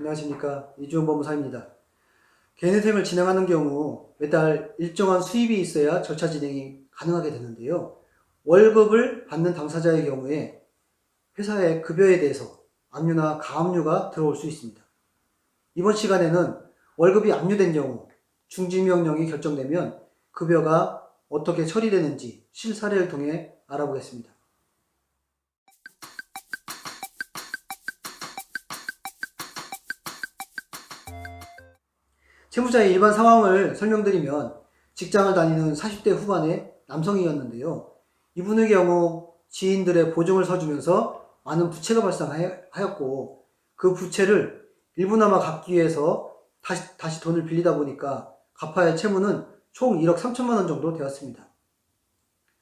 안녕하십니까. 이주영 법무사입니다. 개인회생을 진행하는 경우 매달 일정한 수입이 있어야 절차 진행이 가능하게 되는데요. 월급을 받는 당사자의 경우에 회사의 급여에 대해서 압류나 가압류가 들어올 수 있습니다. 이번 시간에는 월급이 압류된 경우 중지명령이 결정되면 급여가 어떻게 처리되는지 실사례를 통해 알아보겠습니다. 채무자의 일반 상황을 설명드리면 직장을 다니는 40대 후반의 남성이었는데요. 이분의 경우 지인들의 보증을 서주면서 많은 부채가 발생하였고 그 부채를 일부나마 갚기 위해서 다시 돈을 빌리다 보니까 갚아야 할 채무는 총 1억 3천만 원 정도 되었습니다.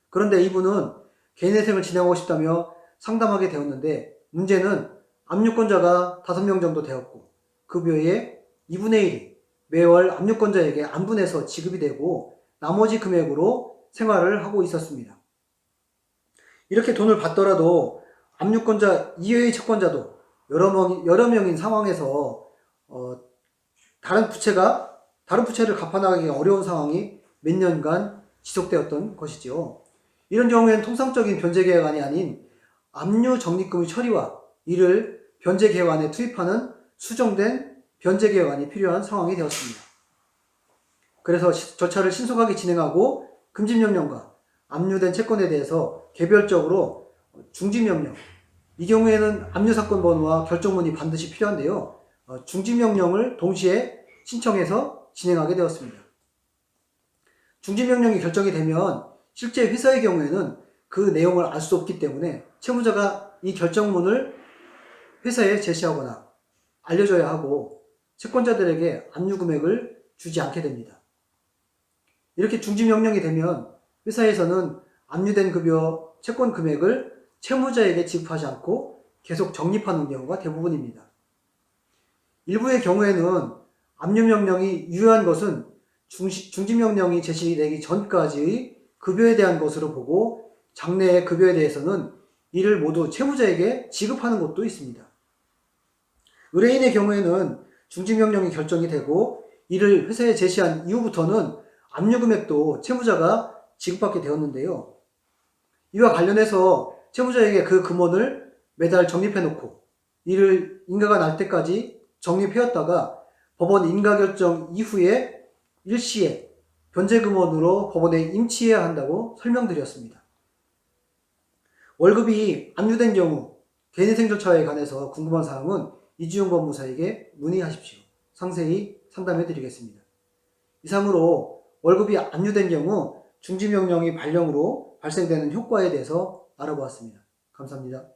그런데 이분은 개인회생을 진행하고 싶다며 상담하게 되었는데 문제는 압류권자가 5명 정도 되었고 급여의 2분의 1이 매월 압류권자에게 안분해서 지급이 되고 나머지 금액으로 생활을 하고 있었습니다. 이렇게 돈을 받더라도 압류권자 이외의 채권자도 여러 명인 상황에서 다른 부채를 갚아나가기 어려운 상황이 몇 년간 지속되었던 것이지요. 이런 경우에는 통상적인 변제계획안이 아닌 압류 적립금의 처리와 이를 변제계획안에 투입하는 수정된 변제계획안이 필요한 상황이 되었습니다. 그래서 절차를 신속하게 진행하고 금지명령과 압류된 채권에 대해서 개별적으로 중지명령, 이 경우에는 압류사건 번호와 결정문이 반드시 필요한데요. 중지명령을 동시에 신청해서 진행하게 되었습니다. 중지명령이 결정이 되면 실제 회사의 경우에는 그 내용을 알 수 없기 때문에 채무자가 이 결정문을 회사에 제시하거나 알려줘야 하고 채권자들에게 압류 금액을 주지 않게 됩니다. 이렇게 중지명령이 되면 회사에서는 압류된 급여 채권 금액을 채무자에게 지급하지 않고 계속 적립하는 경우가 대부분입니다. 일부의 경우에는 압류명령이 유효한 것은 중지명령이 제시되기 전까지의 급여에 대한 것으로 보고 장래의 급여에 대해서는 이를 모두 채무자에게 지급하는 것도 있습니다. 의뢰인의 경우에는 중지명령이 결정이 되고 이를 회사에 제시한 이후부터는 압류금액도 채무자가 지급받게 되었는데요. 이와 관련해서 채무자에게 그 금원을 매달 적립해놓고 이를 인가가 날 때까지 적립해왔다가 법원 인가결정 이후에 일시에 변제금원으로 법원에 임치해야 한다고 설명드렸습니다. 월급이 압류된 경우 개인회생 절차에 관해서 궁금한 사항은 이주영 법무사에게 문의하십시오. 상세히 상담해 드리겠습니다. 이상으로 월급이 압류된 경우 중지명령이 발령으로 발생되는 효과에 대해서 알아보았습니다. 감사합니다.